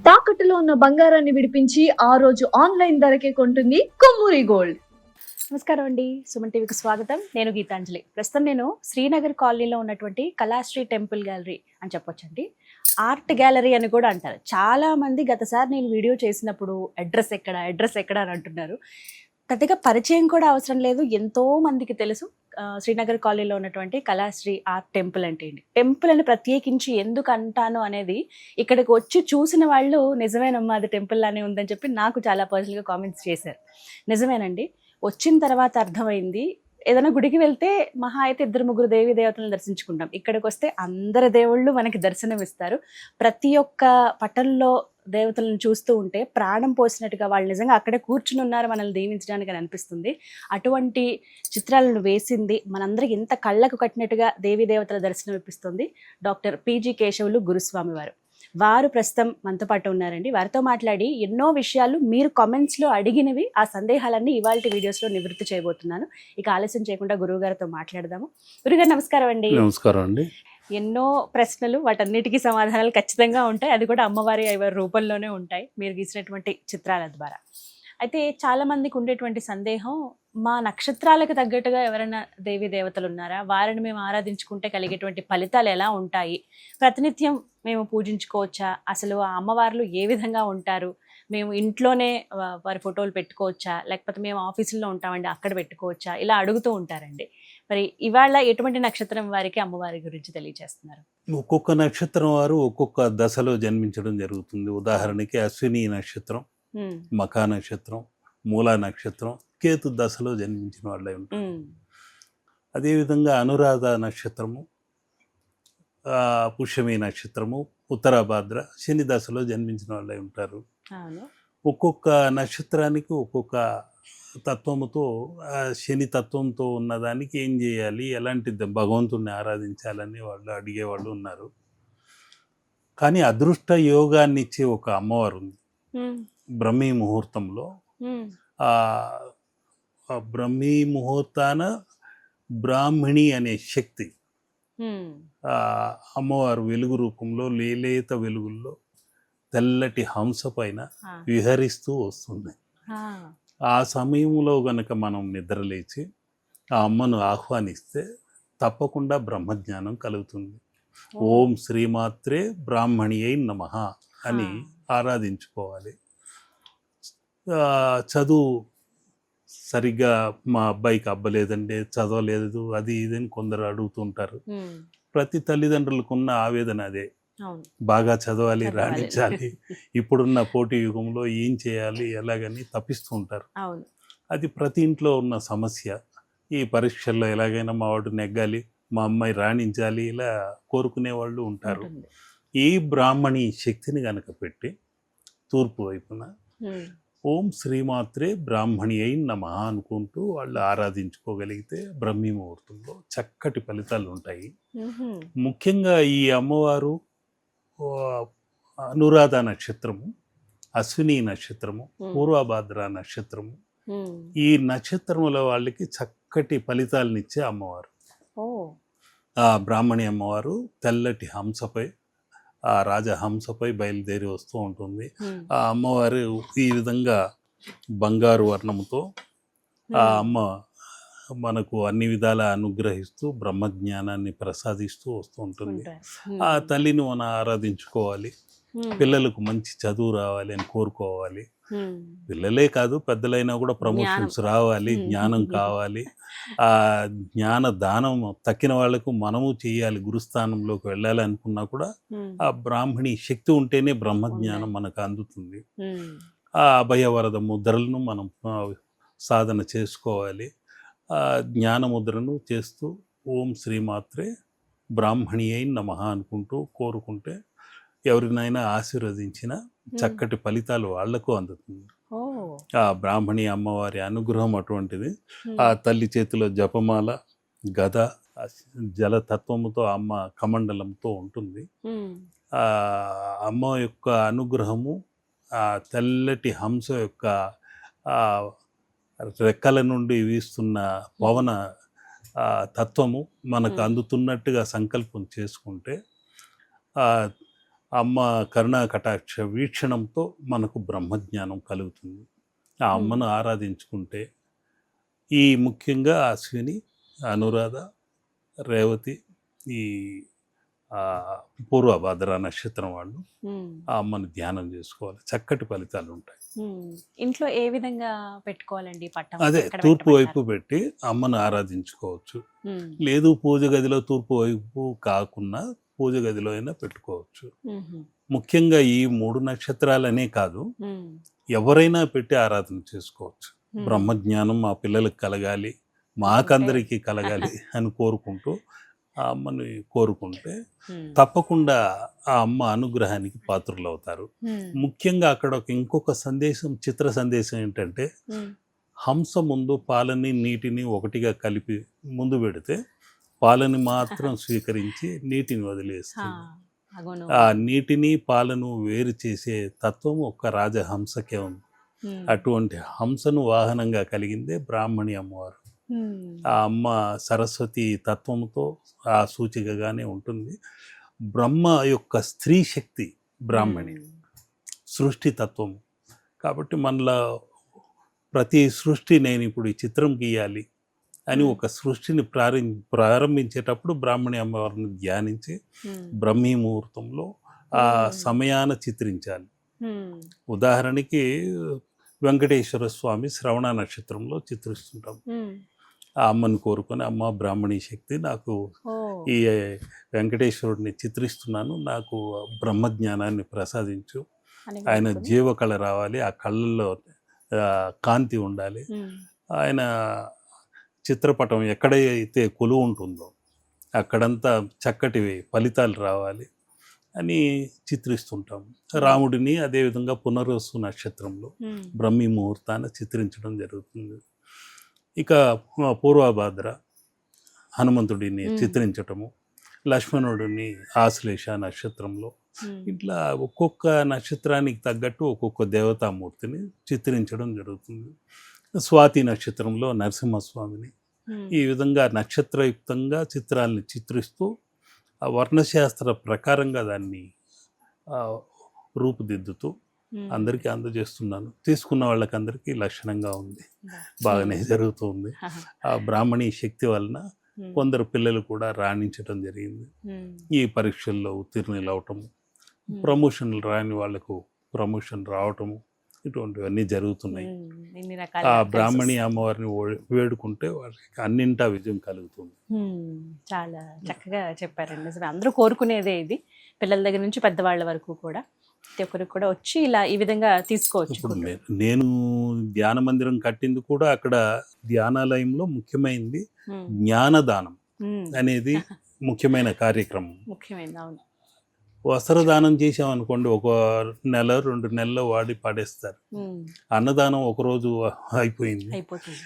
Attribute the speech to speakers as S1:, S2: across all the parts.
S1: తాకట్టులో ఉన్న బంగారాన్ని విడిపించి ఆ రోజు ఆన్లైన్ ధరకే కొంటుంది కొమ్మూరి గోల్డ్.
S2: నమస్కారం అండి, సుమన్ టీవీకి స్వాగతం. నేను గీతాంజలి. ప్రస్తుతం నేను శ్రీనగర్ కాలనీలో ఉన్నటువంటి కళాశ్రీ టెంపుల్ గ్యాలరీ అని చెప్పొచ్చండి. ఆర్ట్ గ్యాలరీ అని కూడా అంటారు. చాలా మంది గతసారి నేను వీడియో చేసినప్పుడు అడ్రస్ ఎక్కడ అని అంటున్నారు. పెద్దగా పరిచయం కూడా అవసరం లేదు, ఎంతో మందికి తెలుసు శ్రీనగర్ కాలనీలో ఉన్నటువంటి కళాశ్రీ ఆర్ట్ టెంపుల్ అంటే ఏంటి, టెంపుల్ అని ప్రత్యేకించి ఎందుకు అంటాను అనేది ఇక్కడికి వచ్చి చూసిన వాళ్ళు నిజమేనమ్మా అది టెంపుల్ లానే ఉందని చెప్పి నాకు చాలా పర్సనల్గా కామెంట్స్ చేశారు. నిజమేనండి, వచ్చిన తర్వాత అర్థమైంది. ఏదైనా గుడికి వెళ్తే మహా అయితే 2-3 దేవీ దేవతలను దర్శించుకుంటాం. ఇక్కడికి వస్తే అందరి దేవుళ్ళు మనకి దర్శనం ఇస్తారు. ప్రతి ఒక్క పటంలో దేవతలను చూస్తూ ఉంటే ప్రాణం పోసినట్టుగా వాళ్ళు నిజంగా అక్కడే కూర్చుని ఉన్నారు మనల్ని దీవించడానికి అని అనిపిస్తుంది. అటువంటి చిత్రాలను వేసింది మనందరికి ఎంత కళ్ళకు కట్టినట్టుగా దేవీ దేవతల దర్శనం ఇప్పిస్తుంది డాక్టర్ పిజి కేశవులు గురుస్వామి వారు ప్రస్తుతం మనతో పాటు ఉన్నారండి. వారితో మాట్లాడి ఎన్నో విషయాలు మీరు కామెంట్స్లో అడిగినవి, ఆ సందేహాలన్నీ ఇవాళ వీడియోస్లో నివృత్తి చేయబోతున్నాను. ఇక ఆలస్యం చేయకుండా గురువు గారితో మాట్లాడదాము. గురుగారు నమస్కారం అండి.
S3: నమస్కారం అండి.
S2: ఎన్నో ప్రశ్నలు, వాటన్నిటికీ సమాధానాలు ఖచ్చితంగా ఉంటాయి. అది కూడా అమ్మవారి రూపంలోనే ఉంటాయి మీరు గీసినటువంటి చిత్రాల ద్వారా. అయితే చాలా మందికి ఉండేటువంటి సందేహం, మా నక్షత్రాలకు తగ్గట్టుగా ఎవరైనా దేవీ దేవతలు ఉన్నారా, వారిని మేము ఆరాధించుకుంటే కలిగేటువంటి ఫలితాలు ఎలా ఉంటాయి, ప్రతినిత్యం మేము పూజించుకోవచ్చా, అసలు ఆ అమ్మవార్లు ఏ విధంగా ఉంటారు, మేము ఇంట్లోనే వారి ఫోటోలు పెట్టుకోవచ్చా, లేకపోతే మేము ఆఫీసుల్లో ఉంటామండి అక్కడ పెట్టుకోవచ్చా, ఇలా అడుగుతూ ఉంటారండి. మరి ఇవాళ ఎటువంటి నక్షత్రం వారికి అమ్మవారి గురించి తెలియజేస్తున్నారు?
S3: ఒక్కొక్క నక్షత్రం వారు ఒక్కొక్క దశలో జన్మించడం జరుగుతుంది. ఉదాహరణకి అశ్విని నక్షత్రం, మఖా నక్షత్రం, మూలా నక్షత్రం, కేతు దశలో జన్మించిన వాళ్ళే ఉంటారు. అదేవిధంగా అనురాధ నక్షత్రము, పుష్యమి నక్షత్రము, ఉత్తరాభాద్ర, శని దశలో జన్మించిన వాళ్ళే ఉంటారు. ఒక్కొక్క నక్షత్రానికి ఒక్కొక్క తత్వముతో, శని తత్వంతో ఉన్నదానికి ఏం చేయాలి, ఎలాంటి భగవంతుడిని ఆరాధించాలని వాళ్ళు అడిగేవాళ్ళు ఉన్నారు. కానీ అదృష్ట యోగాన్ని ఇచ్చే ఒక అమ్మవారు ఉంది. బ్రహ్మీ ముహూర్తంలో బ్రహ్మీ ముహూర్తాన బ్రాహ్మణి అనే శక్తి అమ్మవారు వెలుగు రూపంలో లేలేత వెలుగుల్లో తెల్లటి హంస పైన విహరిస్తూ వస్తుంది. ఆ సమయంలో గనక మనం నిద్రలేచి ఆ అమ్మను ఆహ్వానిస్తే తప్పకుండా బ్రహ్మజ్ఞానం కలుగుతుంది. ఓం శ్రీమాత్రే బ్రాహ్మణియై నమః అని ఆరాధించుకోవాలి. చదువు సరిగ్గా మా అబ్బాయికి అబ్బలేదండి, చదవలేదు, అది ఇదని కొందరు అడుగుతుంటారు. ప్రతి తల్లిదండ్రులకున్న ఆవేదన అదే, బాగా చదవాలి, రాణించాలి, ఇప్పుడున్న పోటీ యుగంలో ఏం చేయాలి ఎలాగని తప్పిస్తూ ఉంటారు. అది ప్రతి ఇంట్లో ఉన్న సమస్య. ఈ పరీక్షల్లో ఎలాగైనా మా వాడు నెగ్గాలి, మా అమ్మాయి రాణించాలి, ఇలా కోరుకునే వాళ్ళు ఉంటారు. ఈ బ్రాహ్మణి శక్తిని గనక పెట్టి తూర్పు వైపున ఓం శ్రీమాత్రే బ్రాహ్మణి అయి నమః అనుకుంటూ వాళ్ళు ఆరాధించుకోగలిగితే బ్రహ్మీ ముహూర్తంలో చక్కటి ఫలితాలు ఉంటాయి. ముఖ్యంగా ఈ అమ్మవారు అనురాధ నక్షత్రము, అశ్విని నక్షత్రము, పూర్వభాద్ర నక్షత్రము, ఈ నక్షత్రముల వాళ్ళకి చక్కటి ఫలితాలనిచ్చే అమ్మవారు. ఆ బ్రాహ్మణి అమ్మవారు తెల్లటి హంసపై, ఆ రాజహంసపై బయలుదేరి వస్తూ ఉంటుంది. ఆ అమ్మవారు ఈ విధంగా బంగారు వర్ణముతో ఆ అమ్మ మనకు అన్ని విధాల అనుగ్రహిస్తూ బ్రహ్మజ్ఞానాన్ని ప్రసాదిస్తూ వస్తూ ఉంటుంది. ఆ తల్లిని మనం ఆరాధించుకోవాలి. పిల్లలకు మంచి చదువు రావాలి అని కోరుకోవాలి. పిల్లలే కాదు, పెద్దలైనా కూడా ప్రమోషన్స్ రావాలి, జ్ఞానం కావాలి. ఆ జ్ఞాన దానం తక్కిన వాళ్ళకు మనము చేయాలి. గురుస్థానంలోకి వెళ్ళాలి అనుకున్నా కూడా ఆ బ్రాహ్మణి శక్తి ఉంటేనే బ్రహ్మజ్ఞానం మనకు అందుతుంది. ఆ అభయవరద ముద్రలను మనం సాధన చేసుకోవాలి. ఆ జ్ఞాన ముద్రను చేస్తూ ఓం శ్రీమాత్రే బ్రాహ్మణి అయి నమః అనుకుంటూ కోరుకుంటే ఎవరినైనా ఆశీర్వదించిన చక్కటి ఫలితాలు వాళ్లకు అందుతుంది. ఆ బ్రాహ్మణి అమ్మవారి అనుగ్రహం అటువంటిది. ఆ తల్లి చేతిలో జపమాల, గద, జలతత్వముతో అమ్మ కమండలంతో ఉంటుంది. ఆ అమ్మ యొక్క అనుగ్రహము, ఆ తెల్లటి హంస యొక్క రెక్కల నుండి వీస్తున్న పవన తత్వము మనకు అందుతున్నట్టుగా సంకల్పం చేసుకుంటే అమ్మ కరుణా కటాక్ష వీక్షణంతో మనకు బ్రహ్మజ్ఞానం కలుగుతుంది. ఆ అమ్మను ఆరాధించుకుంటే ఈ ముఖ్యంగా అశ్విని, అనురాధ, రేవతి, ఈ పూర్వభద్ర నక్షత్రం వాళ్ళు ఆ అమ్మను ధ్యానం చేసుకోవాలి, చక్కటి ఫలితాలు ఉంటాయి.
S2: ఇంట్లో ఏ విధంగా పెట్టుకోవాలండి పట్టం?
S3: అదే
S2: ఎక్కడ
S3: తూర్పు వైపు
S2: పెట్టమంటారు?
S3: పెట్టి అమ్మను ఆరాధించుకోవచ్చు.
S2: ఉమ్,
S3: లేదు పూజ గదిలో తూర్పు వైపు కాకుండా పూజ గదిలో అయినా పెట్టుకోవచ్చు.
S2: ఉమ్,
S3: ముఖ్యంగా ఈ 3 నక్షత్రాలనే కాదు,
S2: ఉమ్,
S3: ఎవరైనా పెట్టి ఆరాధన చేసుకోవచ్చు.
S2: ఉమ్.
S3: బ్రహ్మజ్ఞానం మా పిల్లలకు కలగాలి, మాకందరికీ కలగాలి అని కోరుకుంటూ ఆ అమ్మని కోరుకుంటే
S2: ఉమ్,
S3: తప్పకుండా ఆ అమ్మ అనుగ్రహానికి పాత్రులు అవుతారు.
S2: ఉమ్,
S3: ముఖ్యంగా అక్కడ ఇంకొక సందేశం, చిత్ర సందేశం ఏంటంటే,
S2: ఉమ్.
S3: హంస ముందు పాలని నీటిని ఒకటిగా కలిపి ముందు పెడితే పాలని మాత్రం స్వీకరించి నీటిని
S2: ఆ,
S3: వదిలేస్తుంది.
S2: అగోను.
S3: ఆ నీటిని పాలను వేరు చేసే తత్వం ఒక్క రాజహంసకే ఉంది.
S2: ఉమ్,
S3: అటువంటి హంసను వాహనంగా కలిగిందే బ్రాహ్మణి అమ్మవారు.
S2: ఉమ్,
S3: ఆ అమ్మ సరస్వతి తత్వంతో ఆ సూచికగానే ఉంటుంది. బ్రహ్మ యొక్క స్త్రీ శక్తి బ్రాహ్మణి, సృష్టి తత్వం. కాబట్టి మనలో ప్రతి సృష్టి, నేను ఇప్పుడు ఈ చిత్రం గీయాలి అని ఒక సృష్టిని ప్రారంభించేటప్పుడు బ్రాహ్మణి అమ్మవారిని ధ్యానించి
S2: ఉమ్,
S3: బ్రహ్మీ ముహూర్తంలో ఆ సమయాన చిత్రించాలి.
S2: ఉమ్,
S3: ఉదాహరణకి వెంకటేశ్వర స్వామి శ్రవణ నక్షత్రంలో చిత్రిస్తుంటాం.
S2: ఉమ్.
S3: ఆ అమ్మని కోరుకొని, అమ్మ బ్రాహ్మణీ శక్తి, నాకు
S2: ఓ,
S3: ఈ వెంకటేశ్వరుడిని చిత్రిస్తున్నాను, నాకు బ్రహ్మజ్ఞానాన్ని ప్రసాదించు,
S2: అని
S3: ఆయన
S2: కోరుకొని.
S3: జీవకళ రావాలి, ఆ కళ్ళల్లో కాంతి ఉండాలి,
S2: ఉమ్,
S3: ఆయన చిత్రపటం ఎక్కడైతే కొలువు ఉంటుందో అక్కడంతా చక్కటి ఫలితాలు రావాలి అని చిత్రిస్తుంటాం. రాముడిని అదేవిధంగా పునర్వసు నక్షత్రంలో
S2: ఉమ్,
S3: బ్రహ్మీ ముహూర్తాన్ని చిత్రించడం జరుగుతుంది. ఇక పూర్వభాద్ర హనుమంతుడిని
S2: మ్మ్.
S3: చిత్రించటము, లక్ష్మణుడిని ఆశ్లేష నక్షత్రంలో,
S2: ఉమ్,
S3: ఇట్లా ఒక్కొక్క నక్షత్రానికి తగ్గట్టు ఒక్కొక్క దేవతామూర్తిని చిత్రించడం జరుగుతుంది. స్వాతి నక్షత్రంలో నరసింహస్వామిని,
S2: ఉమ్,
S3: ఈ విధంగా నక్షత్రయుక్తంగా చిత్రాల్ని చిత్రిస్తూ ఆ వర్ణశాస్త్ర ప్రకారంగా దాన్ని ఆ, రూపుదిద్దుతూ
S2: ఉమ్.
S3: అందరికీ అందజేస్తున్నాను. తీసుకున్న వాళ్ళకందరికీ లక్షణంగా ఉంది,
S2: బా.
S3: బాగానే జరుగుతుంది.
S2: హహ.
S3: ఆ బ్రాహ్మణీ శక్తి వలన
S2: ఉమ్,
S3: కొందరు పిల్లలు కూడా రాణించడం జరిగింది.
S2: ఉమ్,
S3: ఈ పరీక్షల్లో ఉత్తీర్ణులు అవటము,
S2: ఉమ్.
S3: ప్రమోషన్లు రాని వాళ్ళకు ప్రమోషన్ రావటము, ఇటువంటివన్నీ జరుగుతున్నాయి.
S2: ఉమ్, ఇన్ని
S3: ఆ
S2: రకాల
S3: బ్రాహ్మణి అమ్మవారిని వేడుకుంటే వాళ్ళకి అన్నింటా విజయం కలుగుతుంది.
S2: చాలా చక్కగా చెప్పారండి. అసలు అందరూ కోరుకునేదే ఇది, పిల్లల దగ్గర నుంచి పెద్దవాళ్ళ వరకు కూడా ప్రతి ఒక్కరికి కూడా వచ్చి ఇలా ఈ విధంగా తీసుకోవచ్చు.
S3: ఇప్పుడు నేను ధ్యాన మందిరం కట్టింది కూడా అక్కడ ధ్యానాలయంలో ముఖ్యమైనది
S2: ఉమ్,
S3: జ్ఞానదానం
S2: ఉమ్,
S3: అనేది ముఖ్యమైన కార్యక్రమం.
S2: ముఖ్యమైనది. అవును.
S3: వస్త్రదానం చేసామనుకోండి, ఒక నెల 2 నెలల్లో వాడి పడేస్తారు.
S2: ఉమ్,
S3: అన్నదానం ఒకరోజు అయిపోయింది,
S2: అయిపోతుంది.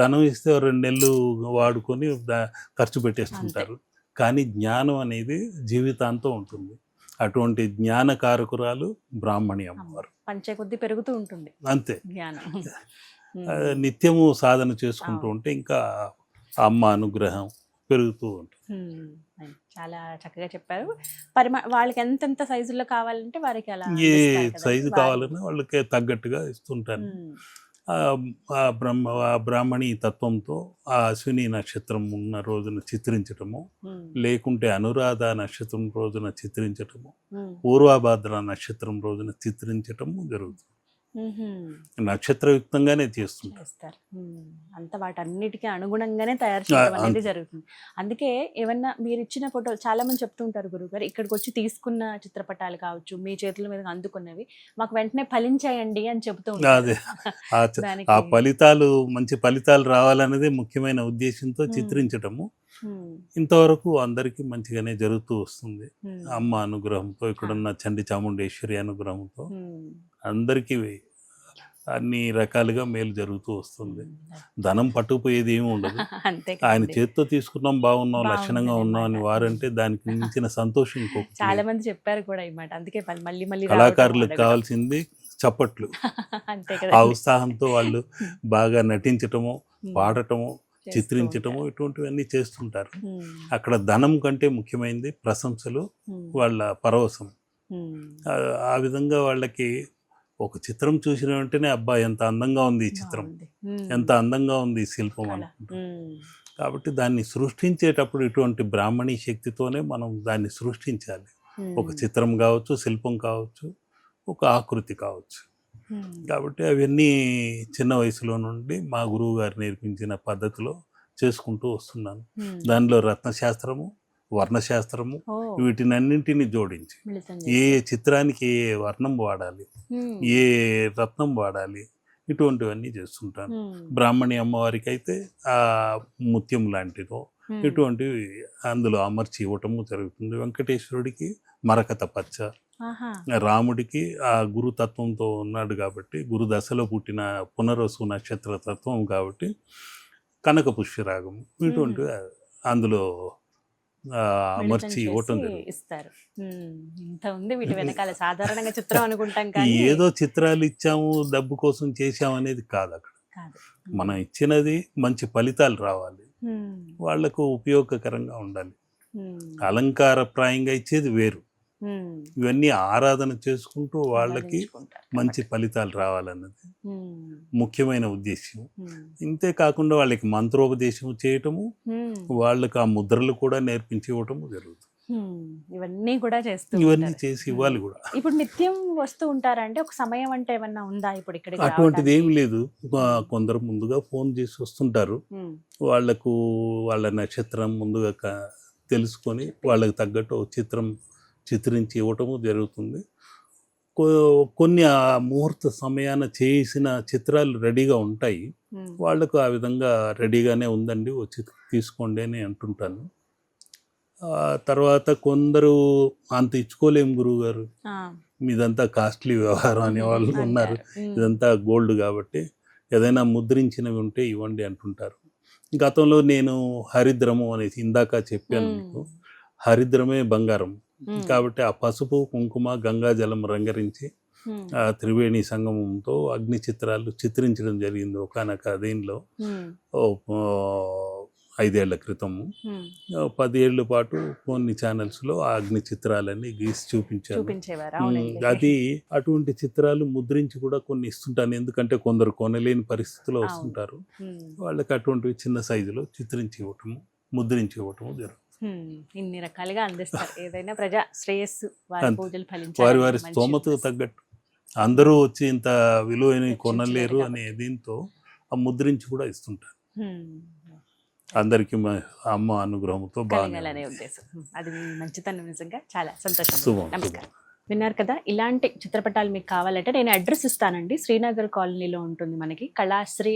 S3: ధనం ఇస్తే 2 నెలలు వాడుకొని ఖర్చు పెట్టేస్తుంటారు. కానీ జ్ఞానం అనేది జీవితాంతం ఉంటుంది. అటువంటి జ్ఞానకారకురాలు బ్రాహ్మణి అమ్మవారు.
S2: పంచే కొద్దీ పెరుగుతూ ఉంటుంది
S3: అంతే.
S2: జ్ఞానం.
S3: నిత్యము సాధన చేసుకుంటూ ఉంటే ఇంకా అమ్మ అనుగ్రహం పెరుగుతూ ఉంటుంది.
S2: చాలా చక్కగా చెప్పారు. వాళ్ళకి ఎంతెంత సైజుల్లో కావాలంటే వారికి అలా
S3: ఏ
S2: ఇస్తారు కదా.
S3: సైజు కావాలన్నా వాళ్ళకి తగ్గట్టుగా ఇస్తుంటాను. ఆ బ్రాహ్మణి తత్వంతో ఆ అశ్విని నక్షత్రం ఉన్న రోజున చిత్రించటము, లేకుంటే అనురాధ నక్షత్రం రోజున చిత్రించటము, పూర్వభాద్ర నక్షత్రం రోజున చిత్రించటము జరుగుతుంది. నక్షత్రయుక్తంగానే చేస్తుంటారు.
S2: అంతా వాటన్నిటికీ అనుగుణంగానే తయారు చేయడం అనేది జరుగుతుంది. అందుకే ఏమన్నా మీరు ఇచ్చిన ఫోటోలు చాలా మంది చెప్తుంటారు, గురుగారు ఇక్కడికి వచ్చి తీసుకున్న చిత్రపటాలు కావచ్చు, మీ చేతుల మీద అందుకున్నవి మాకు వెంటనే ఫలించాయండి అని చెబుతూ ఉంటారు.
S3: అదే ఆ ఫలితాలు, మంచి ఫలితాలు రావాలనేదే ముఖ్యమైన ఉద్దేశంతో చిత్రించటము ఇంతవరకు అందరికీ మంచిగానే జరుగుతూ వస్తుంది. అమ్మ అనుగ్రహంతో, ఇక్కడున్న చండి చాముండేశ్వరి అనుగ్రహంతో అందరికీ అన్ని రకాలుగా మేలు జరుగుతూ వస్తుంది. ధనం పట్టుకుపోయేది ఏమి ఉండదు. ఆయన చేతితో తీసుకున్నాం, బాగున్నాం, లక్షణంగా ఉన్నాం అని వారంటే దానికి మించిన సంతోషం ఇంకొకటి.
S2: చాలా మంది చెప్పారు కూడా ఈ మాట. అందుకే మళ్ళీ మళ్ళీ
S3: కళాకారులకు కావాల్సింది చప్పట్లు. ఆ ఉత్సాహంతో వాళ్ళు బాగా నటించటము, పాడటము, చిత్రించటము ఇటువంటివన్నీ చేస్తుంటారు. అక్కడ ధనం కంటే ముఖ్యమైనది ప్రశంసలు, వాళ్ళ పరవశం. ఆ విధంగా వాళ్ళకి ఒక చిత్రం చూసిన వెంటనే అబ్బా ఎంత అందంగా ఉంది ఈ చిత్రం, ఎంత అందంగా ఉంది ఈ శిల్పం అనుకుంటారు. కాబట్టి దాన్ని సృష్టించేటప్పుడు ఇటువంటి బ్రాహ్మణీ శక్తితోనే మనం దాన్ని సృష్టించాలి. ఒక చిత్రం కావచ్చు, శిల్పం కావచ్చు, ఒక ఆకృతి కావచ్చు. కాబట్టి అవన్నీ చిన్న వయసులో నుండి మా గురువు గారు నేర్పించిన పద్ధతిలో చేసుకుంటూ వస్తున్నాను. దానిలో రత్నశాస్త్రము, వర్ణశాస్త్రము వీటినన్నింటినీ జోడించి ఏ చిత్రానికి ఏ వర్ణం వాడాలి, ఏ రత్నం వాడాలి, ఇటువంటివన్నీ చేస్తుంటాను. బ్రాహ్మణి అమ్మవారికి అయితే ఆ ముత్యం లాంటిదో ఇటువంటివి అందులో అమర్చి ఇవ్వటము జరుగుతుంది. వెంకటేశ్వరుడికి మరకత పచ్చ, రాముడికి ఆ గురుతత్వంతో ఉన్నాడు కాబట్టి, గురు దశలో పుట్టిన పునరసు నక్షత్ర తత్వం కాబట్టి కనక పుష్యరాగం ఇటువంటివి అందులో అమర్చి ఇవ్వటం
S2: ఇస్తారు. ఇంత ఉంది వీటి వెనకాల. సాధారణంగా చిత్రం అనుకుంటాం కానీ
S3: ఏదో చిత్రాలు ఇచ్చాము డబ్బు కోసం చేసాము అనేది కాదు. అక్కడ మనం ఇచ్చినది మంచి ఫలితాలు రావాలి, వాళ్లకు ఉపయోగకరంగా ఉండాలి. అలంకారప్రాయంగా ఇచ్చేది వేరు, ఇవన్నీ ఆరాధన చేసుకుంటూ వాళ్ళకి మంచి ఫలితాలు రావాలన్నది ముఖ్యమైన ఉద్దేశం. ఇంతే కాకుండా వాళ్ళకి మంత్రోపదేశం చేయటము, వాళ్ళకి ఆ ముద్రలు కూడా నేర్పించి ఇవ్వటము జరుగుతుంది.
S2: ఇవన్నీ కూడా
S3: ఇవన్నీ చేసి ఇవ్వాలి కూడా.
S2: ఇప్పుడు నిత్యం వస్తూ ఉంటారంటే ఒక సమయం అంటే ఏమన్నా ఉందా? ఇప్పుడు ఇక్కడ
S3: అటువంటిది ఏమి లేదు. కొందరు ముందుగా ఫోన్ చేసి వస్తుంటారు, వాళ్లకు వాళ్ళ నక్షత్రం ముందుగా తెలుసుకొని వాళ్ళకి తగ్గట్టు చిత్రం చిత్రించి ఇవ్వటము జరుగుతుంది. కొన్ని ఆ ముహూర్త సమయాన చేసిన చిత్రాలు రెడీగా ఉంటాయి, వాళ్లకు ఆ విధంగా రెడీగానే ఉందండి వచ్చి తీసుకోండి అని అంటుంటాను. తర్వాత కొందరు అంత ఇచ్చుకోలేము గురువు గారు, మీదంతా కాస్ట్లీ వ్యవహారం అనే వాళ్ళు ఉన్నారు, ఇదంతా గోల్డ్ కాబట్టి ఏదైనా ముద్రించినవి ఉంటే ఇవ్వండి అంటుంటారు. గతంలో నేను హరిద్రము అనేసి ఇందాక చెప్పాను మీకు, హరిద్రమే బంగారం కాబట్టి ఆ పసుపు కుంకుమ గంగాజలం రంగరించి ఆ త్రివేణి సంగమంతో అగ్ని చిత్రాలు చిత్రించడం జరిగింది ఒకనొక దీనిలో 5 ఏళ్ల క్రితము. 10 ఏళ్ల పాటు కొన్ని ఛానల్స్లో ఆ అగ్ని చిత్రాలన్నీ గీసి చూపించాను. అది అటువంటి చిత్రాలు ముద్రించి కూడా కొన్ని ఇస్తుంటాను, ఎందుకంటే కొందరు కొనలేని పరిస్థితిలో వస్తుంటారు, వాళ్ళకి అటువంటివి చిన్న సైజులో చిత్రించి ఇవ్వటము, ముద్రించి ఇవ్వటము జరుగుతుంది.
S2: ఇన్ని రకాలుగా అందిస్తారు. ఏదైనా ప్రజా శ్రేయస్సు,
S3: వారి వారి స్తోమతకు తగ్గట్టు. అందరూ వచ్చి ఇంత విలువైన కొనలేరు అనే దీంతో ఆ ముద్రించి కూడా ఇస్తుంటారు. అందరికి అమ్మ అనుగ్రహంతో
S2: బాగానే ఉద్దేశం. అది మంచితనం, నిజంగా చాలా సంతోషం. నమస్కారం. విన్నారు కదా, ఇలాంటి చిత్రపటాలు మీకు కావాలంటే నేను అడ్రస్ ఇస్తానండి. శ్రీనగర్ కాలనీలో ఉంటుంది మనకి కళాశ్రీ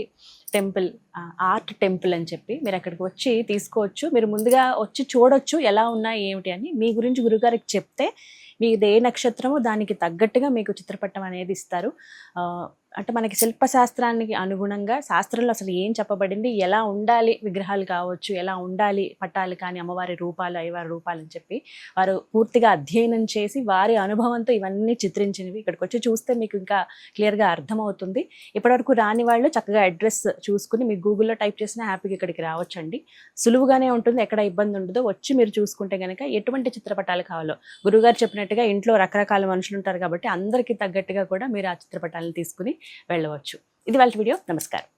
S2: టెంపుల్, ఆర్ట్ టెంపుల్ అని చెప్పి. మీరు అక్కడికి వచ్చి తీసుకోవచ్చు. మీరు ముందుగా వచ్చి చూడొచ్చు ఎలా ఉన్నాయి ఏమిటి అని. మీ గురించి గురుగారికి చెప్తే మీది ఏ నక్షత్రమో దానికి తగ్గట్టుగా మీకు చిత్రపటం అనేది ఇస్తారు. అంటే మనకి శిల్పశాస్త్రానికి అనుగుణంగా శాస్త్రంలో అసలు ఏం చెప్పబడింది, ఎలా ఉండాలి విగ్రహాలు కావచ్చు, ఎలా ఉండాలి పటాలు కానీ, అమ్మవారి రూపాలు, అయ్యవారి రూపాలు అని చెప్పి వారు పూర్తిగా అధ్యయనం చేసి వారి అనుభవంతో ఇవన్నీ చిత్రించినవి. ఇక్కడికి వచ్చి చూస్తే మీకు ఇంకా క్లియర్గా అర్థమవుతుంది. ఇప్పటివరకు రాని వాళ్ళు చక్కగా అడ్రస్ చూసుకుని మీకు గూగుల్లో టైప్ చేసినా హ్యాపీగా ఇక్కడికి రావచ్చండి. సులువుగానే ఉంటుంది, ఎక్కడ ఇబ్బంది ఉండదు. వచ్చి మీరు చూసుకుంటే కనుక ఎటువంటి చిత్రపటాలు కావాలో, గురువుగారు చెప్పినట్టుగా ఇంట్లో రకరకాల మనుషులు ఉంటారు కాబట్టి అందరికీ తగ్గట్టుగా కూడా మీరు ఆ చిత్రపటాలను తీసుకుని వెళ్ళవచ్చు. ఇది వాళ్ళ వీడియో. నమస్కారం.